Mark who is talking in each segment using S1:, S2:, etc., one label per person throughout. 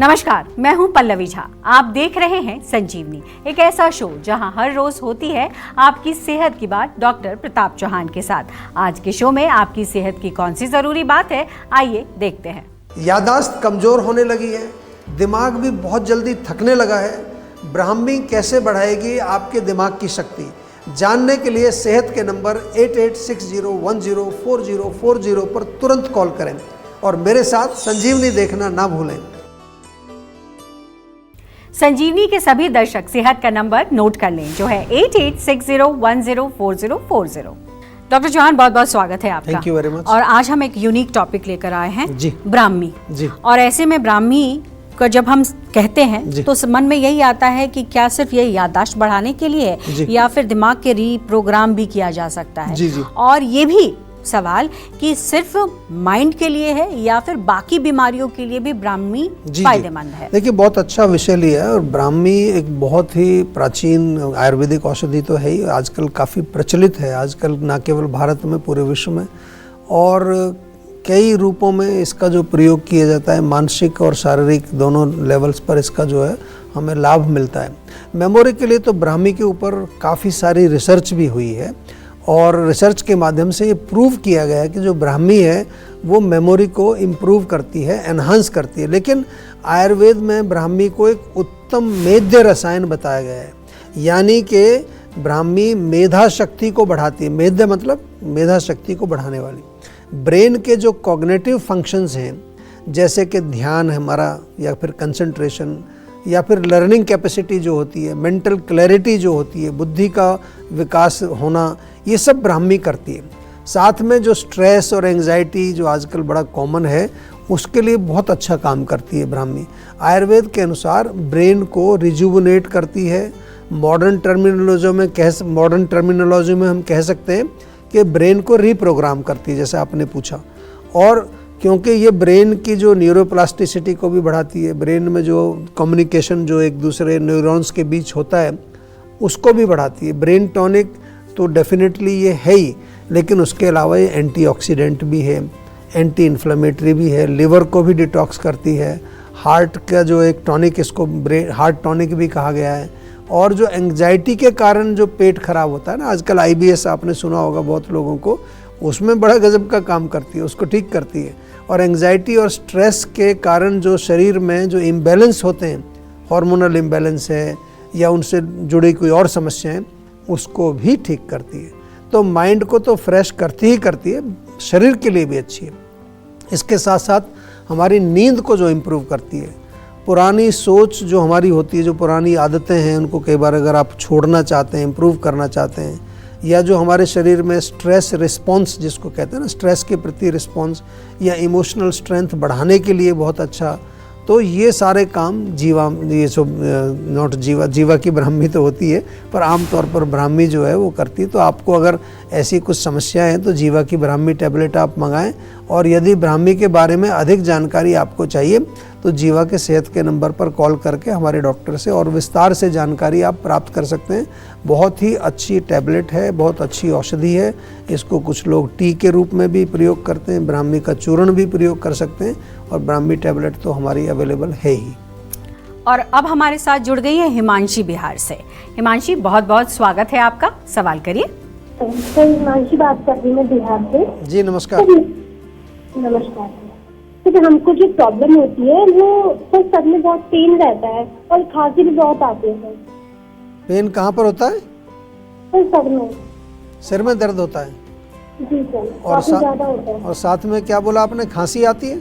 S1: नमस्कार, मैं हूं पल्लवी झा। आप देख रहे हैं संजीवनी, एक ऐसा शो जहां हर रोज होती है आपकी सेहत की बात डॉक्टर प्रताप चौहान के साथ। आज के शो में आपकी सेहत की कौन सी जरूरी बात है, आइए देखते हैं।
S2: यादाश्त कमजोर होने लगी है, दिमाग भी बहुत जल्दी थकने लगा है। ब्राह्मी कैसे बढ़ाएगी आपके दिमाग की शक्ति, जानने के लिए सेहत के नंबर 8860104040 पर तुरंत कॉल करें और मेरे साथ संजीवनी देखना ना भूलें।
S1: संजीवनी के सभी दर्शक सेहत का नंबर नोट कर लें, जो है 8860104040। डॉक्टर चौहान, बहुत बहुत स्वागत है आपका।
S2: Thank you very much.
S1: और आज हम एक यूनिक टॉपिक लेकर आए हैं
S2: जी,
S1: ब्राह्मी
S2: जी।
S1: और ऐसे में ब्राह्मी को जब हम कहते हैं तो मन में यही आता है कि क्या सिर्फ ये याददाश्त बढ़ाने के लिए है या फिर दिमाग के रीप्रोग्राम भी किया जा सकता है।
S2: जी, जी।
S1: और ये भी सवाल कि सिर्फ माइंड के लिए है या फिर बाकी बीमारियों के लिए भी ब्राह्मी फायदेमंद है।
S2: देखिए, बहुत अच्छा विषय लिया है और ब्राह्मी एक बहुत ही प्राचीन आयुर्वेदिक औषधि तो है ही, आजकल काफ़ी प्रचलित है, आजकल ना केवल भारत में पूरे विश्व में, और कई रूपों में इसका जो प्रयोग किया जाता है, मानसिक और शारीरिक दोनों लेवल्स पर इसका जो है हमें लाभ मिलता है। मेमोरी के लिए तो ब्राह्मी के ऊपर काफ़ी सारी रिसर्च भी हुई है और रिसर्च के माध्यम से ये प्रूव किया गया है कि जो ब्राह्मी है वो मेमोरी को इम्प्रूव करती है, एनहांस करती है। लेकिन आयुर्वेद में ब्राह्मी को एक उत्तम मेध्य रसायन बताया गया है, यानी कि ब्राह्मी मेधा शक्ति को बढ़ाती है। मेध्य मतलब मेधा शक्ति को बढ़ाने वाली। ब्रेन के जो कॉग्निटिव फंक्शंस हैं, जैसे कि ध्यान हमारा या फिर कंसंट्रेशन या फिर लर्निंग कैपेसिटी जो होती है, मेंटल क्लैरिटी जो होती है, बुद्धि का विकास होना, ये सब ब्राह्मी करती है। साथ में जो स्ट्रेस और एंजाइटी जो आजकल बड़ा कॉमन है, उसके लिए बहुत अच्छा काम करती है ब्राह्मी। आयुर्वेद के अनुसार ब्रेन को रिजुवनेट करती है। मॉडर्न टर्मिनोलॉजी में हम कह सकते हैं कि ब्रेन को रीप्रोग्राम करती है, जैसे आपने पूछा। और क्योंकि ये ब्रेन की जो न्यूरोप्लास्टिसिटी को भी बढ़ाती है, ब्रेन में जो कम्युनिकेशन जो एक दूसरे न्यूरॉन्स के बीच होता है उसको भी बढ़ाती है। ब्रेन टॉनिक तो डेफिनेटली ये है ही, लेकिन उसके अलावा ये एंटीऑक्सीडेंट भी है, एंटी इन्फ्लेमेटरी भी है, लिवर को भी डिटॉक्स करती है। हार्ट का जो एक टॉनिक, इसको ब्रेन हार्ट टॉनिक भी कहा गया है। और जो एंग्जाइटी के कारण जो पेट खराब होता है ना, आजकल IBS आपने सुना होगा बहुत लोगों को, उसमें बड़ा गजब का काम करती है, उसको ठीक करती है। और एंग्जाइटी और स्ट्रेस के कारण जो शरीर में जो इम्बैलेंस होते हैं, हार्मोनल इम्बैलेंस है या उनसे जुड़ी कोई और समस्याएं, उसको भी ठीक करती है। तो माइंड को तो फ्रेश करती ही करती है, शरीर के लिए भी अच्छी है। इसके साथ साथ हमारी नींद को जो इम्प्रूव करती है, पुरानी सोच जो हमारी होती है, जो पुरानी आदतें हैं, उनको कई बार अगर आप छोड़ना चाहते हैं, इम्प्रूव करना चाहते हैं, या जो हमारे शरीर में स्ट्रेस रिस्पॉन्स जिसको कहते हैं ना, स्ट्रेस के प्रति रिस्पॉन्स या इमोशनल स्ट्रेंथ बढ़ाने के लिए बहुत अच्छा, तो ये सारे काम जीवा की ब्राह्मी तो होती है, पर आमतौर पर ब्राह्मी जो है वो करती है। तो आपको अगर ऐसी कुछ समस्याएं हैं तो जीवा की ब्राह्मी टैबलेट आप मंगाएं। और यदि ब्राह्मी के बारे में अधिक जानकारी आपको चाहिए तो जीवा के सेहत के नंबर पर कॉल करके हमारे डॉक्टर से और विस्तार से जानकारी आप प्राप्त कर सकते हैं। बहुत ही अच्छी टैबलेट है, बहुत अच्छी औषधि है। इसको कुछ लोग टी के रूप में भी प्रयोग करते हैं, ब्राह्मी का चूर्ण भी प्रयोग कर सकते हैं, और ब्राह्मी टैबलेट तो हमारी अवेलेबल है ही।
S1: और अब हमारे साथ जुड़ गई है हिमांशी बिहार से। हिमांशी, बहुत बहुत स्वागत है आपका, सवाल करिए।
S3: सर, हिमांशी बात कर रही हूँ बिहार से।
S2: जी नमस्कार।
S3: नमस्कार सर, हमको जो प्रॉब्लम होती है वो सर सर में बहुत पेन रहता है और खांसी भी बहुत आती है सर।
S2: पेन कहाँ पर होता है?
S3: सर सर में।
S2: सिर में दर्द होता है?
S3: जी सर, काफी ज्यादा होता है।
S2: और साथ में क्या बोला आपने, खांसी आती है?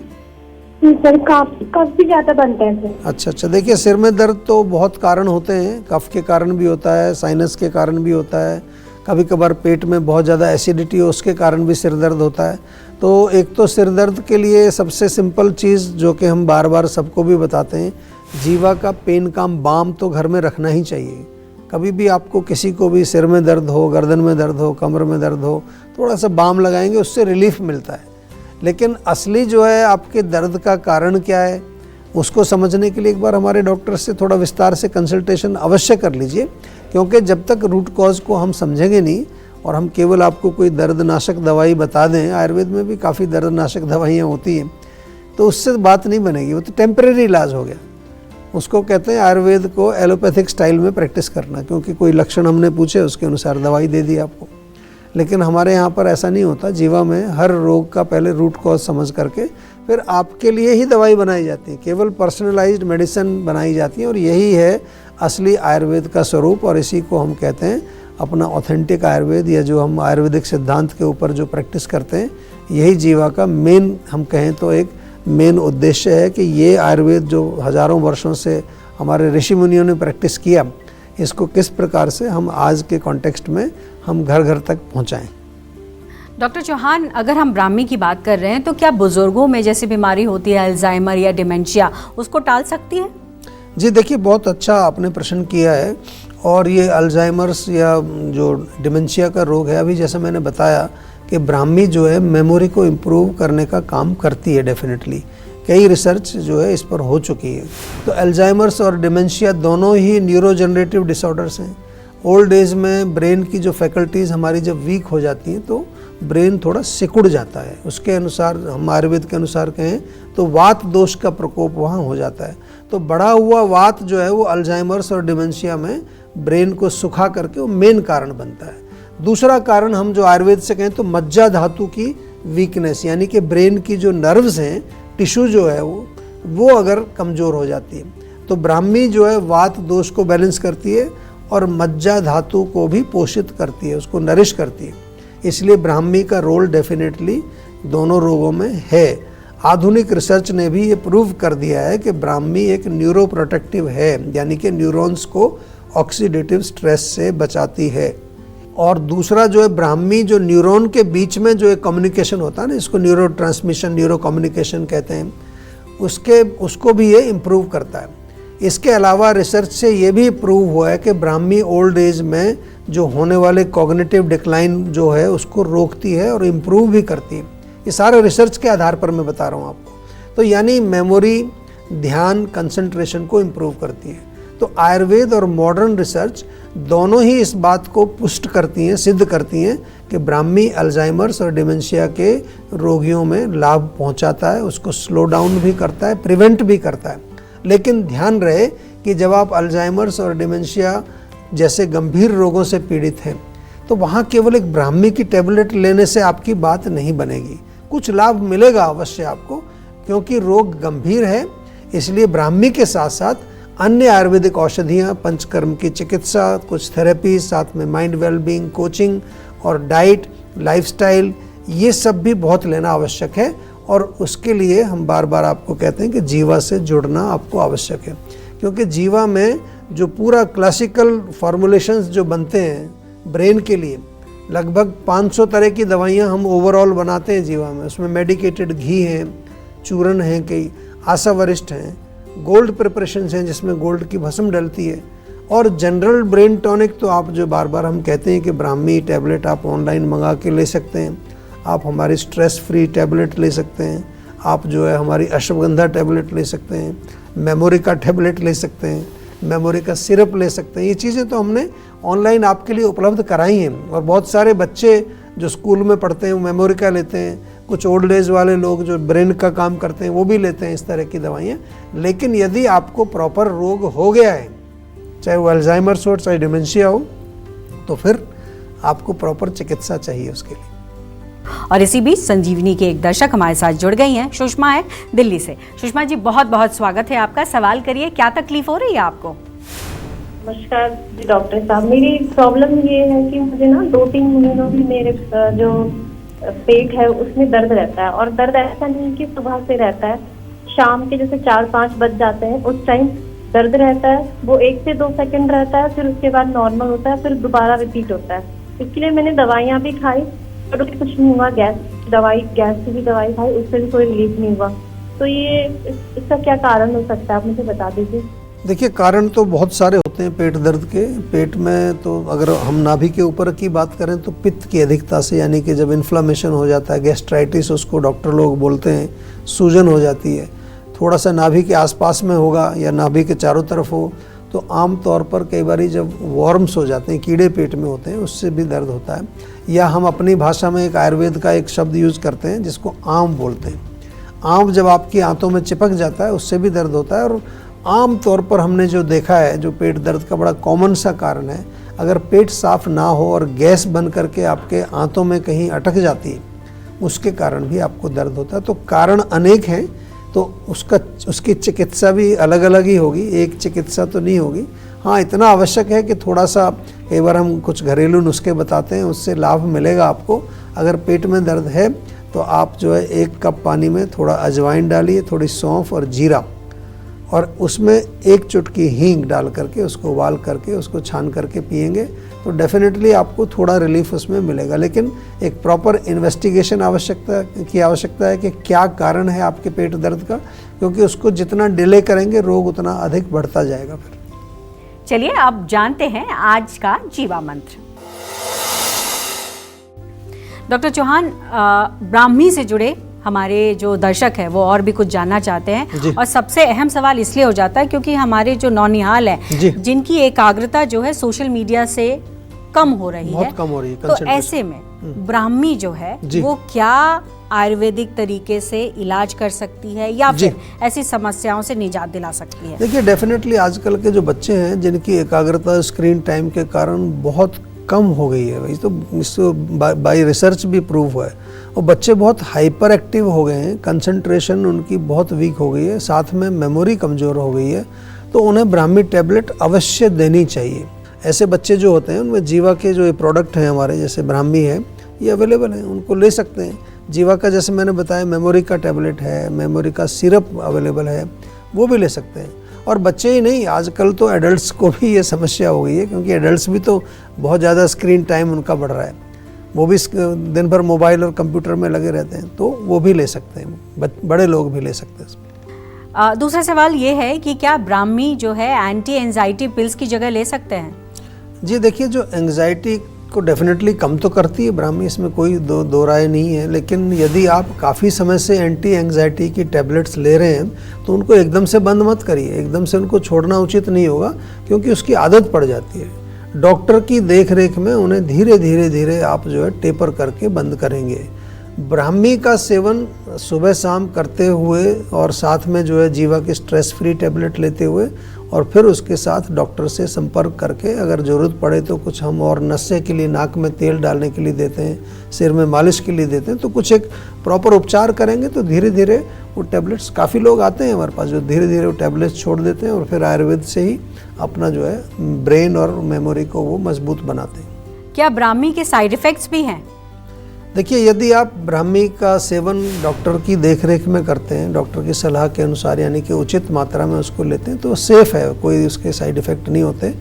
S3: जी सर, काफी ज्यादा बनता है सर।
S2: अच्छा, देखिए, सिर में दर्द तो बहुत कारण होते हैं, कफ के कारण भी होता है, साइनस के कारण भी होता है, कभी कभार पेट में बहुत ज़्यादा एसिडिटी हो उसके कारण भी सिर दर्द होता है। तो एक तो सिर दर्द के लिए सबसे सिंपल चीज़ जो कि हम बार बार सबको भी बताते हैं, जीवा का पेन काम बाम तो घर में रखना ही चाहिए। कभी भी आपको किसी को भी सिर में दर्द हो, गर्दन में दर्द हो, कमर में दर्द हो, थोड़ा सा बाम लगाएंगे, उससे रिलीफ मिलता है। लेकिन असली जो है आपके दर्द का कारण क्या है, उसको समझने के लिए एक बार हमारे डॉक्टर से थोड़ा विस्तार से कंसल्टेशन अवश्य कर लीजिए, क्योंकि जब तक रूट कॉज को हम समझेंगे नहीं और हम केवल आपको कोई दर्दनाशक दवाई बता दें, आयुर्वेद में भी काफ़ी दर्दनाशक दवाइयाँ होती हैं, तो उससे बात नहीं बनेगी, वो तो टेम्परेरी इलाज हो गया। उसको कहते हैं आयुर्वेद को एलोपैथिक स्टाइल में प्रैक्टिस करना, क्योंकि कोई लक्षण हमने पूछे उसके अनुसार दवाई दे दी आपको। लेकिन हमारे यहाँ पर ऐसा नहीं होता। जीवा में हर रोग का पहले रूट कॉज समझ करके फिर आपके लिए ही दवाई बनाई जाती है, केवल पर्सनलाइज्ड मेडिसिन बनाई जाती है। और यही है असली आयुर्वेद का स्वरूप, और इसी को हम कहते हैं अपना ऑथेंटिक आयुर्वेद, या जो हम आयुर्वेदिक सिद्धांत के ऊपर जो प्रैक्टिस करते हैं, यही जीवा का मेन, हम कहें तो एक मेन उद्देश्य है कि ये आयुर्वेद जो हजारों वर्षों से हमारे ऋषि मुनियों ने प्रैक्टिस किया, इसको किस प्रकार से हम आज के कॉन्टेक्स्ट में हम घर घर तक पहुंचाएं।
S1: डॉक्टर चौहान, अगर हम ब्राह्मी की बात कर रहे हैं तो क्या बुजुर्गों में जैसी बीमारी होती है अल्जाइमर या डिमेंशिया, उसको टाल सकती है?
S2: जी देखिए, बहुत अच्छा आपने प्रश्न किया है। और ये अल्जाइमर्स या जो डिमेंशिया का रोग है, अभी जैसे मैंने बताया कि ब्राह्मी जो है मेमोरी को इम्प्रूव करने का काम करती है डेफिनेटली। कई रिसर्च जो है इस पर हो चुकी है। तो अल्जाइमर्स और डिमेंशिया दोनों ही न्यूरोजनरेटिव डिसऑर्डर्स हैं। ओल्ड एज में ब्रेन की जो फैकल्टीज़ हमारी जब वीक हो जाती हैं तो ब्रेन थोड़ा सिकुड़ जाता है। उसके अनुसार, हम आयुर्वेद के अनुसार कहें तो वात दोष का प्रकोप वहाँ हो जाता है। तो बढ़ा हुआ वात जो है वो अल्जाइमर्स और डिमेंशिया में ब्रेन को सुखा करके वो मेन कारण बनता है। दूसरा कारण हम जो आयुर्वेद से कहें तो मज्जा धातु की वीकनेस, यानी कि ब्रेन की जो नर्व्स हैं, टिश्यू जो है वो अगर कमज़ोर हो जाती है तो ब्राह्मी जो है वात दोष को बैलेंस करती है और मज्जा धातु को भी पोषित करती है, उसको नरिश करती है। इसलिए ब्राह्मी का रोल डेफिनेटली दोनों रोगों में है। आधुनिक रिसर्च ने भी ये प्रूव कर दिया है कि ब्राह्मी एक न्यूरो प्रोटेक्टिव है, यानी कि न्यूरॉन्स को ऑक्सीडेटिव स्ट्रेस से बचाती है। और दूसरा जो है ब्राह्मी जो न्यूरॉन के बीच में जो एक कम्युनिकेशन होता है ना, इसको न्यूरो ट्रांसमिशन, न्यूरो कम्युनिकेशन कहते हैं, उसको भी ये इम्प्रूव करता है। इसके अलावा रिसर्च से ये भी प्रूव हुआ है कि ब्राह्मी ओल्ड एज में जो होने वाले कॉग्निटिव डिक्लाइन जो है उसको रोकती है और इम्प्रूव भी करती है। ये सारे रिसर्च के आधार पर मैं बता रहा हूँ आपको। तो यानी मेमोरी, ध्यान, कंसंट्रेशन को इम्प्रूव करती है। तो आयुर्वेद और मॉडर्न रिसर्च दोनों ही इस बात को पुष्ट करती हैं, सिद्ध करती हैं कि ब्राह्मी अल्जाइमर्स और डिमेंशिया के रोगियों में लाभ पहुंचाता है, उसको स्लो डाउन भी करता है, प्रिवेंट भी करता है। लेकिन ध्यान रहे कि जब आप अल्जाइमर्स और डिमेंशिया जैसे गंभीर रोगों से पीड़ित हैं तो वहाँ केवल एक ब्राह्मी की टैबलेट लेने से आपकी बात नहीं बनेगी। कुछ लाभ मिलेगा अवश्य आपको, क्योंकि रोग गंभीर है। इसलिए ब्राह्मी के साथ साथ अन्य आयुर्वेदिक औषधियाँ, पंचकर्म की चिकित्सा, कुछ थेरेपी, साथ में माइंड वेलबींग, कोचिंग और डाइट, लाइफस्टाइल, ये सब भी बहुत लेना आवश्यक है। और उसके लिए हम बार बार आपको कहते हैं कि जीवा से जुड़ना आपको आवश्यक है, क्योंकि जीवा में जो पूरा क्लासिकल फॉर्मुलेशंस जो बनते हैं ब्रेन के लिए, लगभग 500 तरह की दवाइयाँ हम ओवरऑल बनाते हैं जीवा में। उसमें मेडिकेटेड घी हैं, चूर्ण हैं, कई आशावरिष्ठ हैं, गोल्ड प्रिपरेशंस हैं जिसमें गोल्ड की भस्म डलती है, और जनरल ब्रेन टॉनिक तो आप जो बार बार हम कहते हैं कि ब्राह्मी टैबलेट आप ऑनलाइन मंगा के ले सकते हैं, आप हमारी स्ट्रेस फ्री टैबलेट ले सकते हैं, आप जो है हमारी अश्वगंधा टैबलेट ले सकते हैं, मेमोरी का टैबलेट ले सकते हैं, मेमोरी का सिरप ले सकते हैं। ये चीज़ें तो हमने ऑनलाइन आपके लिए उपलब्ध कराई हैं। और बहुत सारे बच्चे जो स्कूल में पढ़ते हैं वो मेमोरी का लेते हैं, कुछ ओल्ड एज वाले लोग जो ब्रेन का काम करते हैं वो भी लेते हैं इस तरह की दवाइयाँ। लेकिन यदि आपको प्रॉपर रोग हो गया है, चाहे वो अल्जाइमर्स हो, चाहे डिमेंशिया हो, तो फिर आपको प्रॉपर चिकित्सा चाहिए उसके लिए।
S1: और इसी बीच संजीवनी के एक दर्शक हमारे साथ जुड़ गई हैं, सुषमा है दिल्ली से। सुषमा जी, बहुत बहुत स्वागत है आपका। सवाल करिए, क्या तकलीफ हो रही है आपको?
S3: नमस्कार जी डॉक्टर साहब, मेरी प्रॉब्लम ये है कि मुझे ना 2-3 महीनों से मेरे जो पेट है उसमें दर्द रहता है। और दर्द ऐसा नहीं कि सुबह से रहता है, शाम के जैसे 4-5 बज जाते हैं उस टाइम दर्द रहता है। वो 1 से 2 सेकंड रहता है, फिर उसके बाद नॉर्मल होता है, फिर दोबारा रिपीट होता है। इसके लिए मैंने दवाइयाँ भी खाई पर कुछ नहीं हुआ। गैस की भी दवाई खाई, उससे भी कोई रिलीफ नहीं हुआ। तो ये इसका क्या कारण हो सकता है, आप मुझे बता दीजिए।
S2: देखिए, कारण तो बहुत सारे होते हैं पेट दर्द के। पेट में तो अगर हम नाभि के ऊपर की बात करें तो पित्त की अधिकता से, यानी कि जब इन्फ्लामेशन हो जाता है, गैस्ट्राइटिस उसको डॉक्टर लोग बोलते हैं, सूजन हो जाती है, थोड़ा सा नाभि के आसपास में होगा या नाभि के चारों तरफ हो, तो आम तौर पर कई बार जब वॉर्म्स हो जाते हैं, कीड़े पेट में होते हैं, उससे भी दर्द होता है। या हम अपनी भाषा में एक आयुर्वेद का एक शब्द यूज़ करते हैं जिसको आंव बोलते हैं। आंव जब आपकी आंतों में चिपक जाता है उससे भी दर्द होता है। और आम तौर पर हमने जो देखा है, जो पेट दर्द का बड़ा कॉमन सा कारण है, अगर पेट साफ ना हो और गैस बन करके आपके आंतों में कहीं अटक जाती है, उसके कारण भी आपको दर्द होता है। तो कारण अनेक हैं, तो उसकी चिकित्सा भी अलग अलग ही होगी, एक चिकित्सा तो नहीं होगी। हाँ, इतना आवश्यक है कि थोड़ा सा कई बार हम कुछ घरेलू नुस्खे बताते हैं, उससे लाभ मिलेगा आपको। अगर पेट में दर्द है तो आप जो है 1 कप पानी में थोड़ा अजवाइन डालिए, थोड़ी सौंफ और जीरा, और उसमें 1 चुटकी हींग डाल करके उसको उबाल करके उसको छान करके पिएंगे तो डेफिनेटली आपको थोड़ा रिलीफ उसमें मिलेगा। लेकिन एक प्रॉपर इन्वेस्टिगेशन आवश्यकता है कि क्या कारण है आपके पेट दर्द का, क्योंकि उसको जितना डिले करेंगे रोग उतना अधिक बढ़ता जाएगा। फिर
S1: चलिए अब जानते हैं आज का जीवा मंत्र। डॉक्टर चौहान, ब्राह्मी से जुड़े हमारे जो दर्शक है वो और भी कुछ जानना चाहते हैं, और सबसे अहम सवाल इसलिए हो जाता है क्योंकि हमारे जो नौनिहाल है जिनकी एकाग्रता जो है सोशल मीडिया से कम हो रही है, तो ऐसे में ब्राह्मी जो है वो क्या आयुर्वेदिक तरीके से इलाज कर सकती है या फिर ऐसी समस्याओं से निजात दिला सकती है?
S2: देखिए, डेफिनेटली आजकल के जो बच्चे हैं जिनकी एकाग्रता स्क्रीन टाइम के कारण बहुत कम हो गई है, वही तो इसको बाय रिसर्च भी प्रूव हुआ है, और बच्चे बहुत हाइपर एक्टिव हो गए हैं, कंसंट्रेशन उनकी बहुत वीक हो गई है, साथ में मेमोरी कमज़ोर हो गई है, तो उन्हें ब्राह्मी टैबलेट अवश्य देनी चाहिए। ऐसे बच्चे जो होते हैं उनमें जीवा के जो ये प्रोडक्ट हैं हमारे, जैसे ब्राह्मी है, ये अवेलेबल है, उनको ले सकते हैं। जीवा का जैसे मैंने बताया मेमोरी का टैबलेट है, मेमोरी का सिरप अवेलेबल है, वो भी ले सकते हैं। और बच्चे ही नहीं, आजकल तो एडल्ट्स को भी ये समस्या हो गई है, क्योंकि एडल्ट्स भी तो बहुत ज़्यादा स्क्रीन टाइम उनका बढ़ रहा है, वो भी दिन भर मोबाइल और कंप्यूटर में लगे रहते हैं, तो वो भी ले सकते हैं, बड़े लोग भी ले सकते हैं।
S1: दूसरा सवाल ये है कि क्या ब्राह्मी जो है एंटी एंजाइटी पिल्स की जगह ले सकते हैं?
S2: जी देखिए, जो एंजाइटी को डेफिनेटली कम तो करती है ब्राह्मी, इसमें कोई दो राय नहीं है, लेकिन यदि आप काफ़ी समय से एंटी एंजाइटी की टैबलेट्स ले रहे हैं तो उनको एकदम से बंद मत करिए, एकदम से उनको छोड़ना उचित नहीं होगा, क्योंकि उसकी आदत पड़ जाती है। डॉक्टर की देख रेख में उन्हें धीरे धीरे आप जो है टेपर करके बंद करेंगे। ब्राह्मी का सेवन सुबह शाम करते हुए और साथ में जो है जीवा की स्ट्रेस फ्री टैबलेट लेते हुए, और फिर उसके साथ डॉक्टर से संपर्क करके अगर ज़रूरत पड़े तो कुछ हम और नशे के लिए नाक में तेल डालने के लिए देते हैं, सिर में मालिश के लिए देते हैं, तो कुछ एक प्रॉपर उपचार करेंगे तो धीरे धीरे वो टैबलेट्स, काफ़ी लोग आते हैं हमारे पास जो धीरे धीरे वो टैबलेट्स छोड़ देते हैं और फिर आयुर्वेद से ही अपना जो है ब्रेन और मेमोरी को वो मजबूत बनाते हैं।
S1: क्या ब्राह्मी के साइड इफ़ेक्ट्स भी हैं?
S2: देखिए, यदि आप ब्राह्मी का सेवन डॉक्टर की देखरेख में करते हैं, डॉक्टर की सलाह के अनुसार, यानी कि उचित मात्रा में उसको लेते हैं, तो सेफ़ है, कोई उसके साइड इफ़ेक्ट नहीं होते।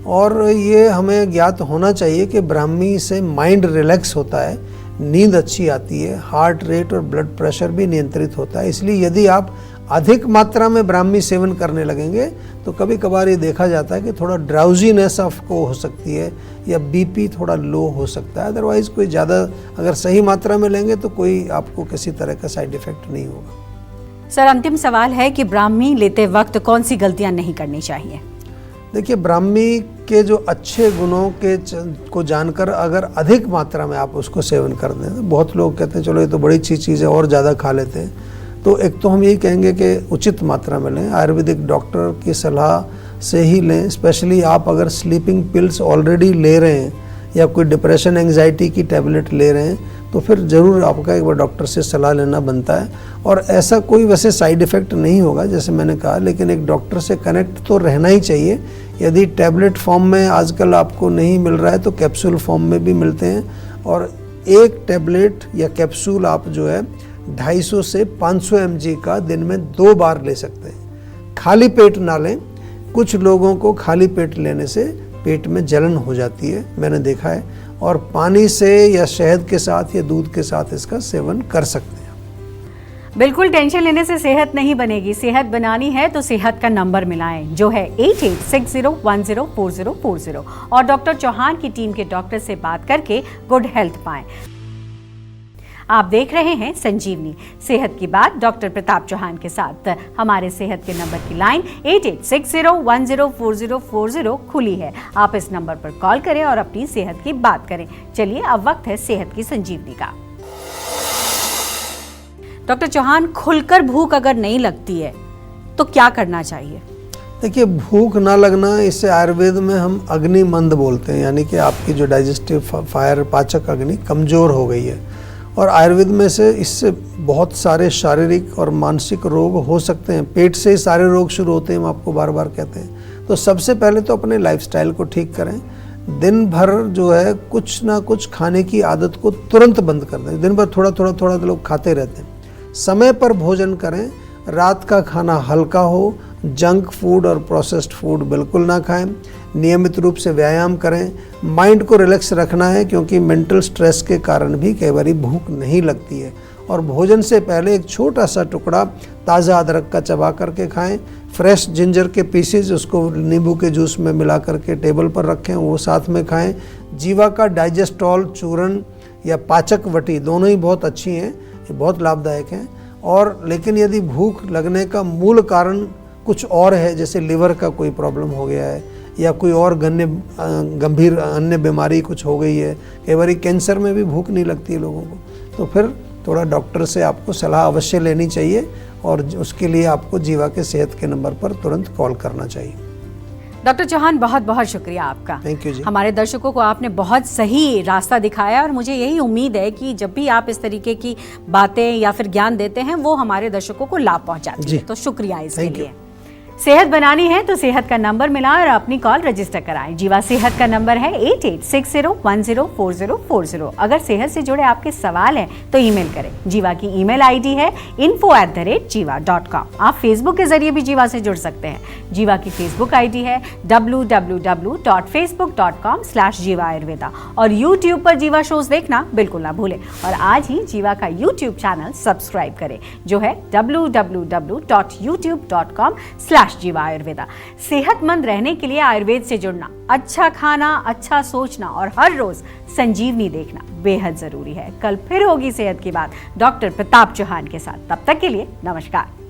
S2: और ये हमें ज्ञात होना चाहिए कि ब्राह्मी से माइंड रिलैक्स होता है, नींद अच्छी आती है, हार्ट रेट और ब्लड प्रेशर भी नियंत्रित होता है। इसलिए यदि आप अधिक मात्रा में ब्राह्मी सेवन करने लगेंगे तो कभी कभार ये देखा जाता है कि थोड़ा ड्राउजीनेस आपको हो सकती है या बीपी थोड़ा लो हो सकता है। अदरवाइज़ कोई ज़्यादा अगर सही मात्रा में लेंगे तो कोई आपको किसी तरह का साइड इफ़ेक्ट नहीं होगा।
S1: सर, अंतिम सवाल है कि ब्राह्मी लेते वक्त कौन सी गलतियां नहीं करनी चाहिए?
S2: देखिए, ब्राह्मी के जो अच्छे गुणों को जानकर अगर अधिक मात्रा में आप उसको सेवन कर दें, तो बहुत लोग कहते हैं चलो ये तो बड़ी अच्छी चीज़ है और ज़्यादा खा लेते हैं, तो एक तो हम यही कहेंगे कि उचित मात्रा में लें, आयुर्वेदिक डॉक्टर की सलाह से ही लें। स्पेशली आप अगर स्लीपिंग पिल्स ऑलरेडी ले रहे हैं या कोई डिप्रेशन एंजाइटी की टैबलेट ले रहे हैं तो फिर ज़रूर आपका एक बार डॉक्टर से सलाह लेना बनता है। और ऐसा कोई वैसे साइड इफ़ेक्ट नहीं होगा जैसे मैंने कहा, लेकिन एक डॉक्टर से कनेक्ट तो रहना ही चाहिए। यदि टैबलेट फॉर्म में आजकल आपको नहीं मिल रहा है तो कैप्सूल फॉर्म में भी मिलते हैं, और एक टैबलेट या कैप्सूल आप जो है 250 से 500 mg का दिन में 2 बार ले सकते हैं। खाली पेट ना लें, कुछ लोगों को खाली पेट लेने से पेट में जलन हो जाती है, मैंने देखा है, और पानी से या शहद के साथ या दूध के साथ इसका सेवन कर सकते हैं।
S1: बिल्कुल टेंशन लेने से सेहत नहीं बनेगी, सेहत बनानी है तो सेहत का नंबर मिलाएं जो है 8860104040 और डॉक्टर चौहान की टीम के डॉक्टर से बात करके गुड हेल्थ पाएं। आप देख रहे हैं संजीवनी, सेहत की बात डॉक्टर प्रताप चौहान के साथ। हमारे सेहत के नंबर की लाइन 8860104040 खुली है। आप इस नंबर पर कॉल करें और अपनी सेहत की बात करें। चलिए अब वक्त है सेहत की संजीवनी का। डॉक्टर चौहान, खुलकर भूख अगर नहीं लगती है तो क्या करना चाहिए?
S2: देखिए, भूख ना लगना, इसे आयुर्वेद में हम अग्नि मंद बोलते हैं, यानी कि आपकी जो डाइजेस्टिव फायर, पाचक अग्नि कमज़ोर हो गई है। और आयुर्वेद में से इससे बहुत सारे शारीरिक और मानसिक रोग हो सकते हैं। पेट से ही सारे रोग शुरू होते हैं, हम आपको बार बार कहते हैं। तो सबसे पहले तो अपने लाइफस्टाइल को ठीक करें। दिन भर जो है कुछ ना कुछ खाने की आदत को तुरंत बंद कर दें। दिन भर थोड़ा थोड़ा थोड़ा लोग खाते रहते हैं। समय पर भोजन करें। रात का खाना हल्का हो, जंक फूड और प्रोसेस्ड फूड बिल्कुल ना खाएं। नियमित रूप से व्यायाम करें। माइंड को रिलैक्स रखना है, क्योंकि मेंटल स्ट्रेस के कारण भी कई बार भूख नहीं लगती है। और भोजन से पहले एक छोटा सा टुकड़ा ताज़ा अदरक का चबा करके खाएं। फ्रेश जिंजर के पीसेज, उसको नींबू के जूस में मिला करके टेबल पर रखें, वो साथ में खाएं। जीवा का डाइजेस्टॉल चूर्ण या पाचक वटी दोनों ही बहुत अच्छी हैं, ये बहुत लाभदायक हैं। और लेकिन यदि भूख लगने का मूल कारण कुछ और है, जैसे लिवर का कोई प्रॉब्लम हो गया है या कोई और गंभीर अन्य बीमारी कुछ हो गई है, कई बार कैंसर में भी भूख नहीं लगती है लोगों को, तो फिर थोड़ा डॉक्टर से आपको सलाह अवश्य लेनी चाहिए। और उसके लिए आपको जीवा के सेहत के नंबर पर तुरंत कॉल करना चाहिए।
S1: डॉक्टर चौहान, बहुत बहुत शुक्रिया आपका।
S2: थैंक यू जी।
S1: हमारे दर्शकों को आपने बहुत सही रास्ता दिखाया और मुझे यही उम्मीद है कि जब भी आप इस तरीके की बातें या फिर ज्ञान देते हैं वो हमारे दर्शकों को लाभ पहुंचाती है। तो शुक्रिया इसके लिए। सेहत बनानी है तो सेहत का नंबर मिला और अपनी कॉल रजिस्टर कराएं। जीवा सेहत का नंबर है 8860104040। अगर सेहत से जुड़े आपके सवाल हैं तो ईमेल करें। जीवा की ईमेल आईडी है info@jiva.com। आप फेसबुक के जरिए भी जीवा से जुड़ सकते हैं। जीवा की फेसबुक आईडी है www.facebook.com/jiva ayurveda। और यूट्यूब पर जीवा शोज देखना बिल्कुल ना भूलें। और आज ही जीवा का यूट्यूब चैनल सब्सक्राइब करें, जो है www.youtube.com/जीवा आयुर्वेदा। सेहतमंद रहने के लिए आयुर्वेद से जुड़ना, अच्छा खाना, अच्छा सोचना और हर रोज संजीवनी देखना बेहद जरूरी है। कल फिर होगी सेहत की बात डॉक्टर प्रताप चौहान के साथ। तब तक के लिए नमस्कार।